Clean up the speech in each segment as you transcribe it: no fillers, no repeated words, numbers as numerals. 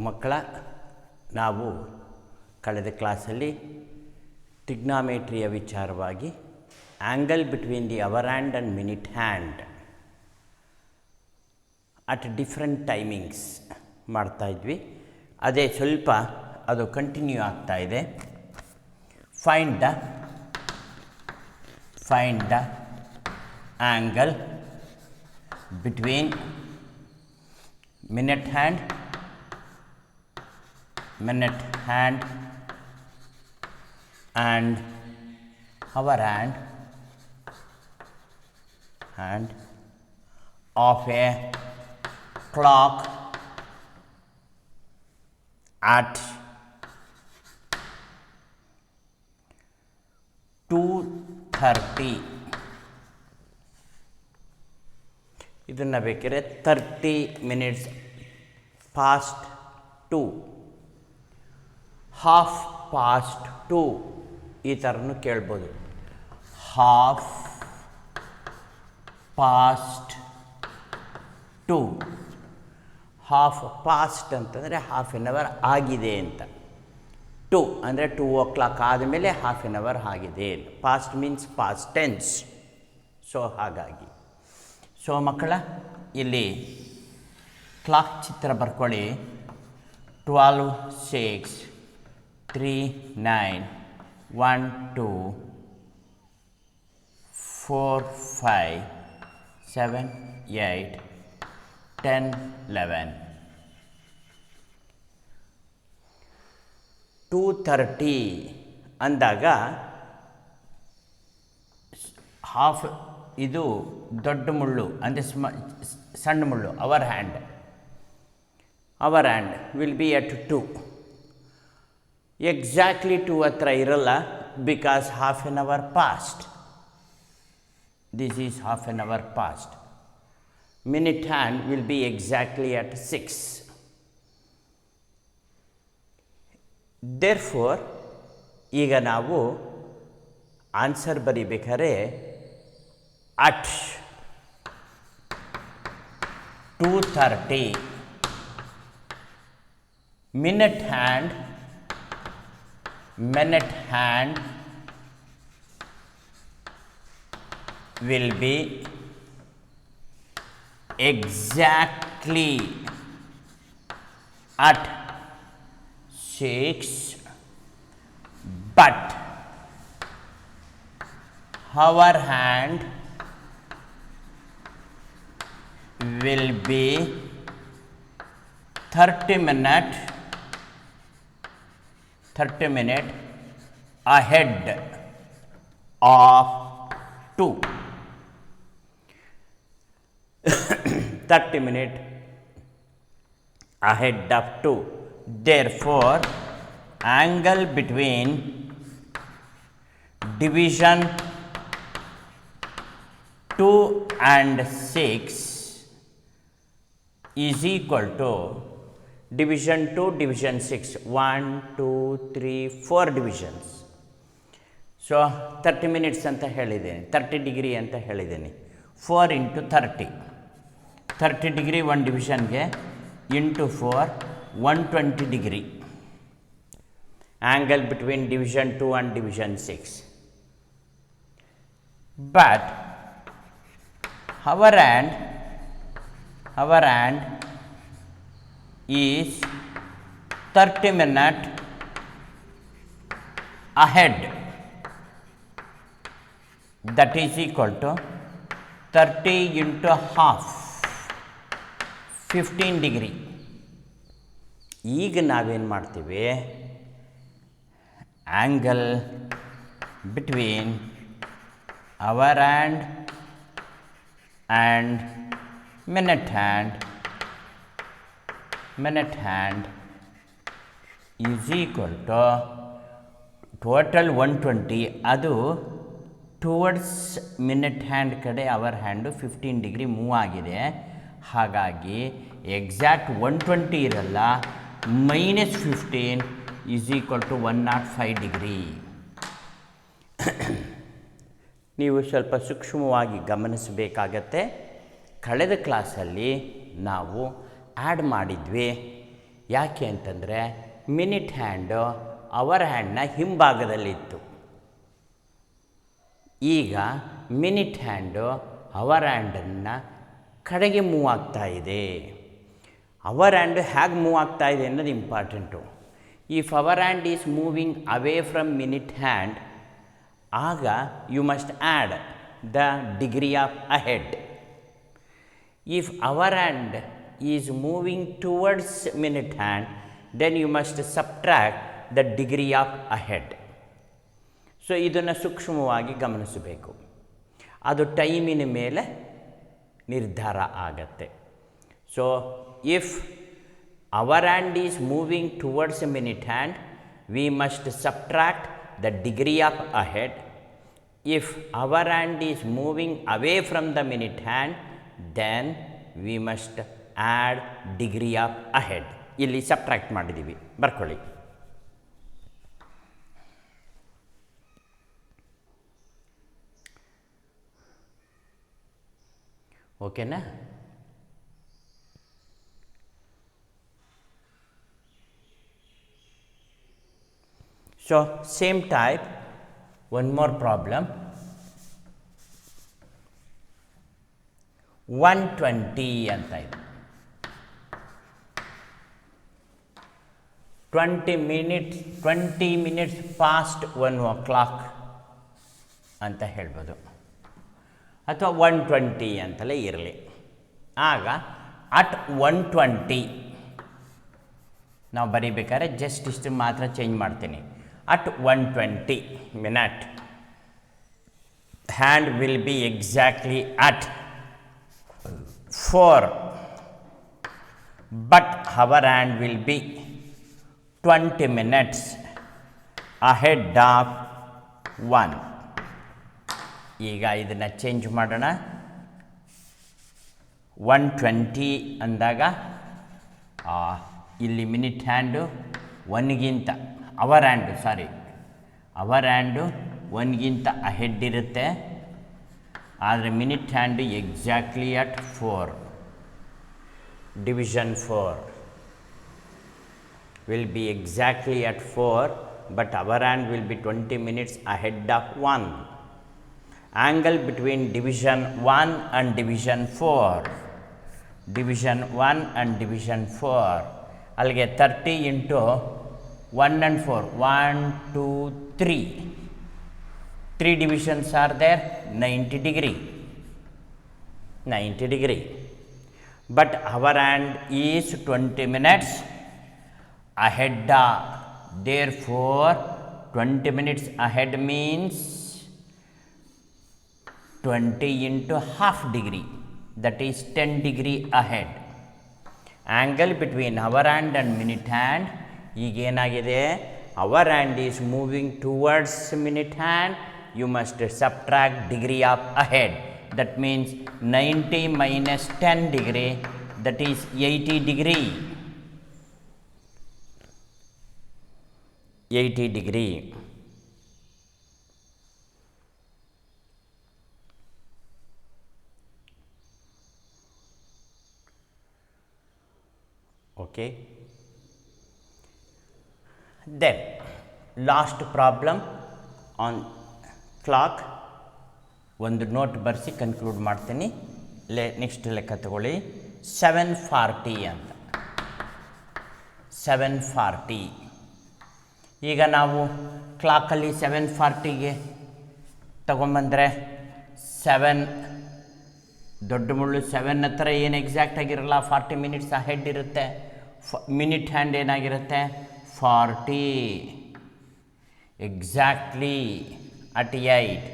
ಮಕ್ಕಳ ನಾವು ಕಳೆದ ಕ್ಲಾಸಲ್ಲಿ ಟ್ರಿಗ್ನಾಮೆಟ್ರಿಯ ವಿಚಾರವಾಗಿ angle between the hour hand and minute hand at different timings ಮಾಡ್ತಾಯಿದ್ವಿ. ಅದೇ ಸ್ವಲ್ಪ ಅದು ಕಂಟಿನ್ಯೂ ಆಗ್ತಾ ಇದೆ. Find the angle between minute hand and our hand of a clock at 2:30. ಇದನ್ನು ಬೇಕಾದ್ರೆ 30 minutes past 2, 2:30 ಈ ಥರನೂ ಕೇಳ್ಬೋದು. 2:30 half ಅಂತಂದರೆ ಹಾಫ್ ಆನ್ ಅವರ್ ಆಗಿದೆ ಅಂತ. 2 ಅಂದರೆ 2 o'clock ಆದಮೇಲೆ ಹಾಫ್ ಆನ್ ಅವರ್ ಆಗಿದೆ. Past means past tense. So ಹಾಗಾಗಿ ಮಕ್ಕಳ ಇಲ್ಲಿ ಕ್ಲಾಕ್ ಚಿತ್ರ ಬರ್ಕೊಳ್ಳಿ. 12, 6, 3, 9, 1, 2, 4, 5, 7, 8, 10, 11. 2:30 ಅಂದಾಗ ಹಾಫ್ ಇದು ದೊಡ್ಡ ಮುಳ್ಳು ಅಂದರೆ ಸಣ್ಣ ಮುಳ್ಳು. Hour hand will be at 2. Exactly 2 ಹತ್ರ ಇರಲ್ಲ, because half an hour past. This is half an hour past. Minute hand will be exactly at 6. Therefore ಈಗ ನಾವು ಆನ್ಸರ್ ಬರೀಬೇಕಾದ್ರೆ at 2:30 minute hand will be exactly at 6, but our hand will be 30 minutes ahead of 2. 30 minutes ahead of 2. Therefore, angle between division 2 and 6 is equal to division 2, division 6. 1, 2, 3, 4 divisions. So 30 minutes ಅಂತ ಹೇಳಿದ್ದೇನೆ, 30 degree ಅಂತ ಹೇಳಿದ್ದೇನೆ. 4 into 30. 30 degree ಒಂದು ಡಿವಿಷನ್ಗೆ into 4, 120 degree. Angle between division 2 and division 6. But our hand is 30 minutes ahead. That is equal to 30 into half, 15 degree. ಈಗ ನಾವೇನು ಮಾಡ್ತೀವಿ, angle between hour hand and minute hand is equal to total 120. ಅದು towards minute hand ಕಡೆ hour hand 15 degree move ಆಗಿದೆ. ಹಾಗಾಗಿ exact 120 ಇರಲ್ಲ, -15 is equal to 105 degree. ನೀವು ಸ್ವಲ್ಪ ಸೂಕ್ಷ್ಮವಾಗಿ ಗಮನಿಸಬೇಕಾಗತ್ತೆ. ಕಳೆದ ಕ್ಲಾಸಲ್ಲಿ ನಾವು ಆ್ಯಡ್ ಮಾಡಿದ್ವಿ ಯಾಕೆ ಅಂತಂದರೆ ಮಿನಿಟ್ ಹ್ಯಾಂಡು ಅವರ್ ಹ್ಯಾಂಡ್ನ ಹಿಂಭಾಗದಲ್ಲಿತ್ತು. ಈಗ ಮಿನಿಟ್ ಹ್ಯಾಂಡು ಅವರ್ ಹ್ಯಾಂಡನ್ನು ಕಡೆಗೆ ಮೂವ್ ಆಗ್ತಾ ಇದೆ. ಅವರ್ ಹ್ಯಾಂಡ್ ಹೇಗೆ ಮೂವ್ ಆಗ್ತಾ ಇದೆ ಅನ್ನೋದು important. If hour hand is moving away from minute hand, ಆಗ you must add the degree of ahead. If hour hand is moving towards minute hand, then you must subtract the degree of ahead. So ಇದನ್ನು ಸೂಕ್ಷ್ಮವಾಗಿ ಗಮನಿಸಬೇಕು. ಅದು ಟೈಮಿನ ಮೇಲೆ ನಿರ್ಧಾರ ಆಗತ್ತೆ. So if hour hand is moving towards a minute hand, we must subtract the degree of ahead. If our hand is moving away from the minute hand, then we must add degree of ahead. ಇಲ್ಲಿ subtract ಮಾಡಿದ್ದೀವಿ, ಬರ್ಕೊಳ್ಳಿ. ಓಕೆನಾ? So same type, one more problem. 120 ಅಂತ ಇದೆ. 20 minutes past 1 o'clock ಅಂತ ಹೇಳ್ಬೋದು, ಅಥವಾ 120 ಅಂತಲೇ ಇರಲಿ. ಆಗ ಅಟ್ 120 ನಾವು ಬರೀಬೇಕಾದ್ರೆ ಜಸ್ಟ್ ಇಷ್ಟು ಮಾತ್ರ ಚೇಂಜ್ ಮಾಡ್ತೀನಿ. At 120 minute, hand will be exactly at 4, but our hand will be 20 minutes ahead of 1. ಈಗ ಇದನ್ನು ಚೇಂಜ್ ಮಾಡೋಣ. 120 ಅಂದಾಗ ಇಲ್ಲಿ ಮಿನಿಟ್ ಹ್ಯಾಂಡು 1ಗಿಂತ ಅವರ್ ಹ್ಯಾಂಡು 1ಗಿಂತ ಅಹೆಡ್ ಇರುತ್ತೆ. ಆದರೆ minute hand exactly at 4, division 4 will be exactly at 4, but our hand will be 20 minutes ahead of 1. Angle between division 1 and division 4, division 1 and division 4, ಅಲ್ಲಿಗೆ 30 into 1 and 4, 1, 2, 3. 3 divisions are there, 90 degree. But our hand is 20 minutes ahead. Therefore, 20 minutes ahead means 20 into half degree, that is 10 degree ahead. Angle between our hand and minute hand, ಈಗೇನಾಗಿದೆ, hour hand is moving towards minute hand, you must subtract degree of ahead. That means 90 minus 10 degree, that is 80 degree. 80 degree. Okay. Then last problem on clock, ಒಂದು note ಬರೆಸಿ conclude ಮಾಡ್ತೀನಿ. Next ಲೆಕ್ಕ ತಗೊಳ್ಳಿ. 7:40 ಅಂತ. 7:40. ಈಗ ನಾವು ಕ್ಲಾಕಲ್ಲಿ 7:40ಗೆ ತಗೊಂಬಂದರೆ 7 ದೊಡ್ಡ ಮುಳ್ಳು 7 ಹತ್ರ ಏನು ಎಕ್ಸಾಕ್ಟ್ ಆಗಿರಲ್ಲ, 40 minutes ಅಹೆಡ್ ಇರುತ್ತೆ. ಮಿನಿಟ್ ಹ್ಯಾಂಡ್ ಏನಾಗಿರುತ್ತೆ, 40 ಎಕ್ಸಾಕ್ಟ್ಲಿ ಅಟ್ 8.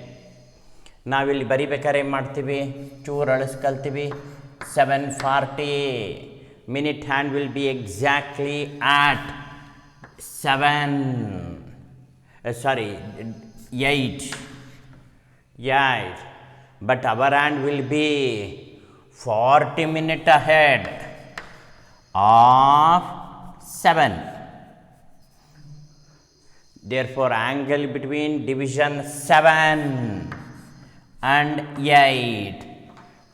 ನಾವಿಲ್ಲಿ ಬರಿಬೇಕಾದ್ರೆ ಏನು ಮಾಡ್ತೀವಿ, ಚೂರು ಅಳಿಸ್ಕೊಳ್ತೀವಿ. 7:40, minute hand will be exactly at 8, but our hand will be 40 minutes ahead of 7. Therefore, angle between division 7 and 8.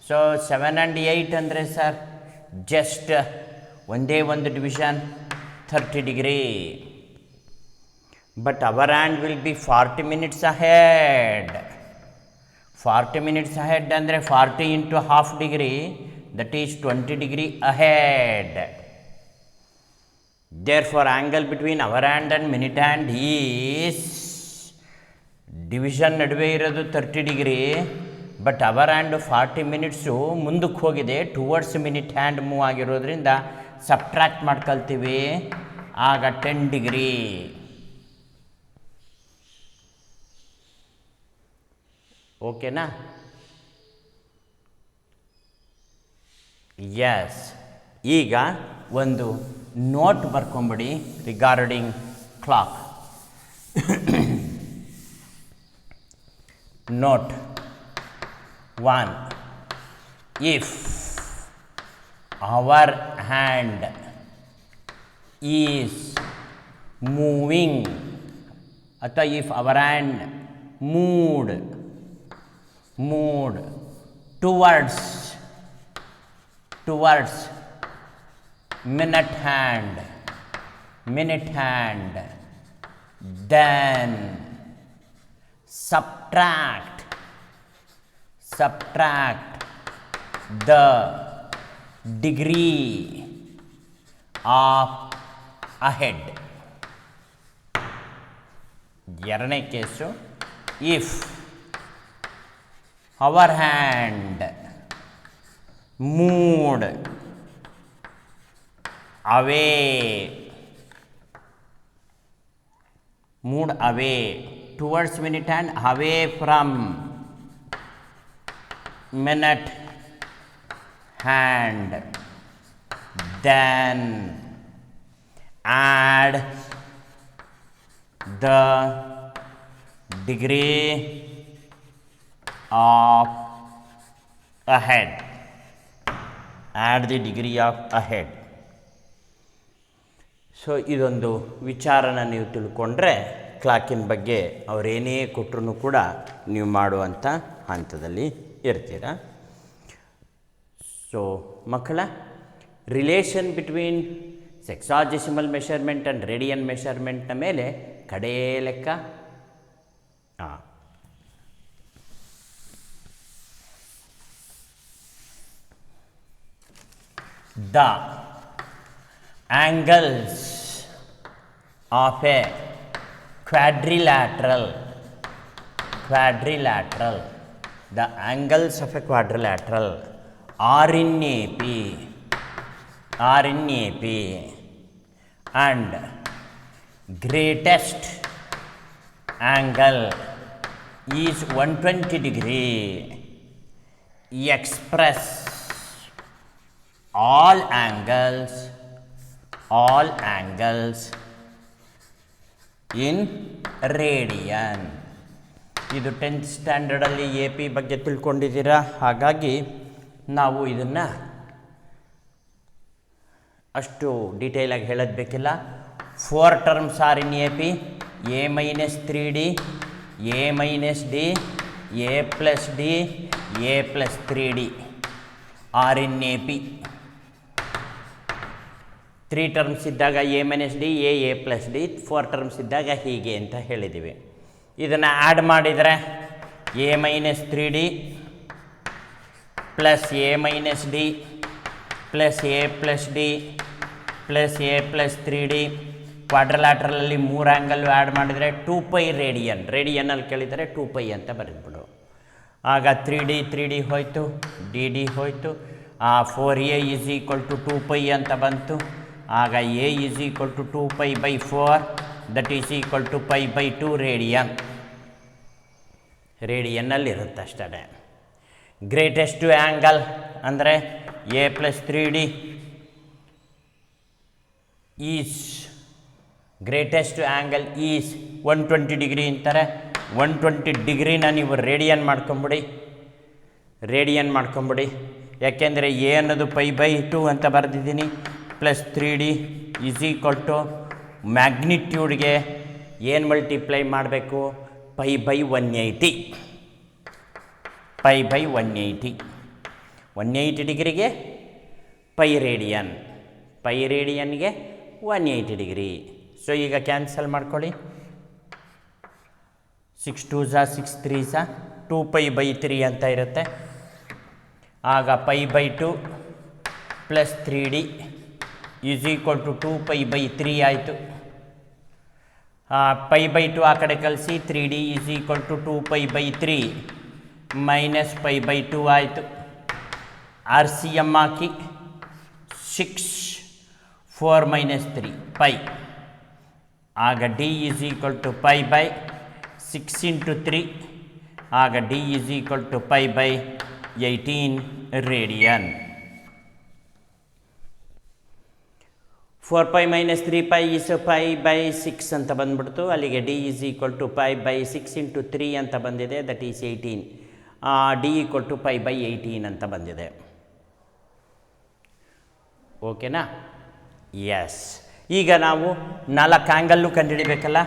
So 7 and 8 ಅಂದರೆ ಸರ್ ಜಸ್ಟ್ ಒಂದೇ ಒಂದು division 30 degree. But our hand will be 40 minutes ahead. 40 minutes ahead ಅಂದರೆ 40 into half degree, that is 20 degree ahead. Therefore, angle between our hand and minute hand is division ನಡುವೆ ಇರೋದು 30 degree. But hour hand 40 minutes ಮುಂದಕ್ಕೆ ಹೋಗಿದೆ, towards minute hand move ಆಗಿರೋದ್ರಿಂದ subtract ಮಾಡ್ಕೊಳ್ತೀವಿ, ಆಗ 10 degree. ಓಕೆನಾ? Yes. ಈಗ ಒಂದು ನೋಟ್ ಬರ್ಕೊಂಬಿಡಿ regarding clock. Note 1. If our hand is moving, ಅಥವಾ if our hand moved towards minute hand, then subtract the degree of ahead. ಎರಡನೇ case, if our hand moved away towards minute hand, away from minute hand, then add the degree of ahead. Add the degree of ahead. So ಇದೊಂದು ವಿಚಾರನ ನೀವು ತಿಳ್ಕೊಂಡ್ರೆ ಕ್ಲಾಕಿನ ಬಗ್ಗೆ ಅವರೇನೇ ಕೊಟ್ಟರು ಕೂಡ ನೀವು ಮಾಡುವಂಥ ಹಂತದಲ್ಲಿ ಇರ್ತೀರ. ಸೊ ಮಕ್ಕಳ, relation between sexagesimal measurement and radian ಮೆಷರ್ಮೆಂಟ್ನ ಮೇಲೆ ಕಡೇ ಲೆಕ್ಕ. The angles of a quadrilateral, the angles of a quadrilateral are in AP, and greatest angle is 120 degree. Express all angles in radian. ಇದು 10th ಸ್ಟ್ಯಾಂಡರ್ಡಲ್ಲಿ ಎ ಪಿ ಬಗ್ಗೆ ತಿಳ್ಕೊಂಡಿದ್ದೀರಾ, ಹಾಗಾಗಿ ನಾವು ಇದನ್ನು ಅಷ್ಟು ಡೀಟೇಲಾಗಿ ಹೇಳೋದು ಬೇಕಿಲ್ಲ. 4 terms are in A P: a - 3d, a - d, a + d, a + 3d are in A P. 3 terms ಇದ್ದಾಗ a - d, a + d, 4 terms ಇದ್ದಾಗ ಹೀಗೆ ಅಂತ ಹೇಳಿದ್ದೀವಿ. ಇದನ್ನು ಆ್ಯಡ್ ಮಾಡಿದರೆ a - 3d plus a - d plus a + d plus a + 3d, ಕ್ವಾಡ್ರಿಲ್ಯಾಟ್ರಲಲ್ಲಿ 3 angle add ಮಾಡಿದರೆ 2π ರೇಡಿಯನ್ನಲ್ಲಿ ಕೇಳಿದರೆ 2π ಅಂತ ಬರೆದ್ಬಿಡು. ಆಗ 3d ಹೋಯಿತು, dd ಹೋಯಿತು, 4a = 2π ಅಂತ ಬಂತು. ಆಗ a = 2π/4, that is equal to π/2 ರೇಡಿಯನ್ನಲ್ಲಿರುತ್ತೆ ಅಷ್ಟೇ. ಗ್ರೇಟೆಸ್ಟ್ ಆ್ಯಂಗಲ್ ಅಂದರೆ a + 3d is greatest angle is 120 degree ಅಂತಾರೆ. 120 ಡಿಗ್ರಿನ ನೀವು ರೇಡಿಯನ್ ಮಾಡ್ಕೊಂಬಿಡಿ. ಯಾಕೆಂದರೆ ಎ ಅನ್ನೋದು π/2 ಅಂತ ಬರೆದಿದ್ದೀನಿ, plus 3d is equal to ಮ್ಯಾಗ್ನಿಟ್ಯೂಡ್ಗೆ ಏನು ಮಲ್ಟಿಪ್ಲೈ ಮಾಡಬೇಕು? π/180. 180 ಡಿಗ್ರಿಗೆ π ರೇಡಿಯನ್ಗೆ 180 ಡಿಗ್ರಿ. ಸೊ ಈಗ ಕ್ಯಾನ್ಸಲ್ ಮಾಡ್ಕೊಳ್ಳಿ. 6 2s 6 3s 2π/3 ಅಂತ ಇರುತ್ತೆ. ಆಗ π/2 plus 3d is equal to 2π/3 ಆಯಿತು. π/2 ಆ ಕಡೆ ಕಳಿಸಿ 3d is equal to 2π/3 minus π/2 ಆಯಿತು. RCM ಹಾಕಿ 6 4 - 3 π. ಆಗ d is equal to π/6 into 3. ಆಗ d is equal to π/18 radian. 4π - 3π is π/6 ಅಂತ ಬಂದ್ಬಿಡ್ತು. ಅಲ್ಲಿಗೆ d is equal to π/6 into 3 ಅಂತ ಬಂದಿದೆ, that is 18. d equal to π/18 ಅಂತ ಬಂದಿದೆ. ಓಕೆನಾ? ಎಸ್. ಈಗ ನಾವು 4 ಆ್ಯಂಗಲ್ಲು ಕಂಡುಹಿಡಿಬೇಕಲ್ಲ.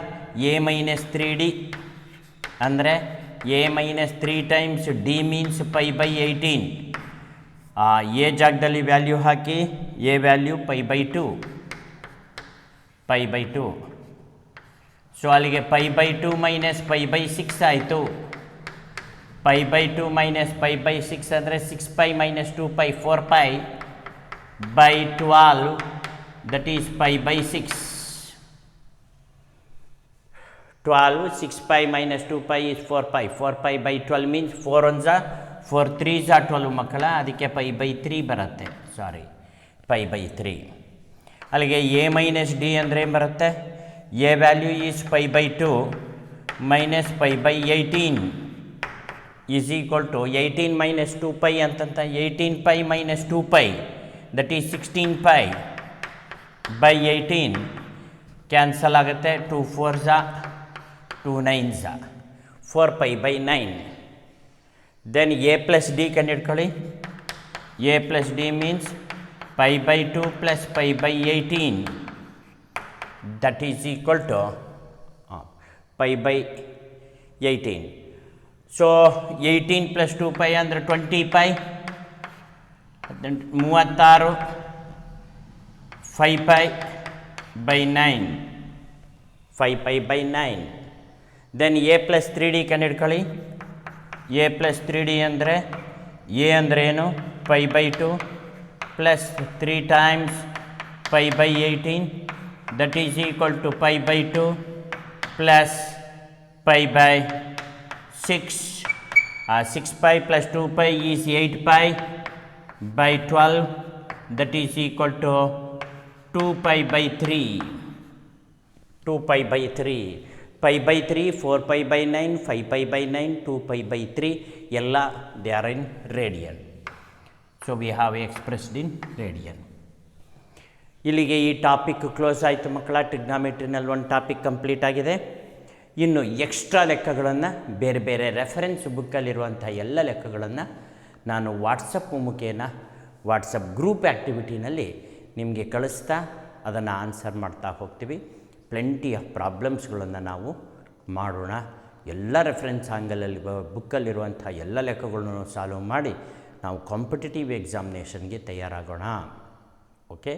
a - 3d ಅಂದರೆ a - 3 times d means π/18. A ಜಾಗದಲ್ಲಿ ವ್ಯಾಲ್ಯೂ ಹಾಕಿ, ಎ ವ್ಯಾಲ್ಯೂ π/2. ಸೊ ಅಲ್ಲಿಗೆ π/2 ಮೈನಸ್ π/6 ಆಯಿತು. π/2 ಮೈನಸ್ π/6 ಅಂದರೆ 6π - 2π 4π/12 that is π/6. 12 6π - 2π is 4π. 4π/12 means 4 1s 4 3s 12 ಮಕ್ಕಳ. ಅದಕ್ಕೆ π/3 ಬರುತ್ತೆ. ಸಾರಿ, π/3. ಅಲ್ಲಿಗೆ a - d ಅಂದರೆ ಏನು ಬರುತ್ತೆ? a value is π/2 minus π/18 is equal to 18 - 2π ಅಂತಂತ 18π - 2π ದಟ್ ಈಸ್ 16π/18 ಕ್ಯಾನ್ಸಲ್ ಆಗುತ್ತೆ. 2 4s 2 9s 4π/9. Then a plus D ಕಂಡುಹಿಡ್ಕೊಳ್ಳಿ. a ಪ್ಲಸ್ ಡಿ ಮೀನ್ಸ್ π/2 ಪ್ಲಸ್ π/18 that is equal to π/18. So 18 plus 2π ಅಂದರೆ 20π. 36 5π/9 5π/9. ದೆನ್ a ಪ್ಲಸ್ 3d ಕಂಡುಹಿಡ್ಕೊಳ್ಳಿ. a plus 3d ಅಂದರೆ a ಅಂದರೆ ಏನು? π/2 plus 3 times π/18 that is equal to π/2 plus π/6. 6π plus 2π is 8π/12 that is equal to 2π/3. 2π/3 π/3 4π/9 5π/9 2π/3 ಎಲ್ಲ they are in radian. So we have expressed in radian. ಇಲ್ಲಿಗೆ ಈ topic close ಆಯಿತು ಮಕ್ಕಳ. ಟ್ರಿಗ್ನಾಮೆಟ್ರಿನಲ್ಲಿ ಒಂದು ಟಾಪಿಕ್ ಕಂಪ್ಲೀಟ್ ಆಗಿದೆ. ಇನ್ನು ಎಕ್ಸ್ಟ್ರಾ ಲೆಕ್ಕಗಳನ್ನು, ಬೇರೆ ಬೇರೆ ರೆಫರೆನ್ಸ್ ಬುಕ್ಕಲ್ಲಿರುವಂಥ ಎಲ್ಲ ಲೆಕ್ಕಗಳನ್ನು ನಾನು ವಾಟ್ಸಪ್ ಮುಖೇನ ವಾಟ್ಸಪ್ ಗ್ರೂಪ್ ಆ್ಯಕ್ಟಿವಿಟಿನಲ್ಲಿ ನಿಮಗೆ ಕಳಿಸ್ತಾ ಅದನ್ನು ಆನ್ಸರ್ ಮಾಡ್ತಾ ಹೋಗ್ತೀವಿ. ಪ್ಲೆಂಟಿ ಆಫ್ ಪ್ರಾಬ್ಲಮ್ಸ್ಗಳನ್ನು ನಾವು ಮಾಡೋಣ. ಎಲ್ಲ ರೆಫರೆನ್ಸ್ ಆ್ಯಂಗಲಲ್ಲಿ ಬುಕ್ಕಲ್ಲಿರುವಂಥ ಎಲ್ಲ ಲೆಕ್ಕಗಳನ್ನು ಸಾಲ್ವ್ ಮಾಡಿ ನಾವು ಕಾಂಪಿಟೇಟಿವ್ ಎಕ್ಸಾಮಿನೇಷನ್ಗೆ ತಯಾರಾಗೋಣ. ಓಕೆ.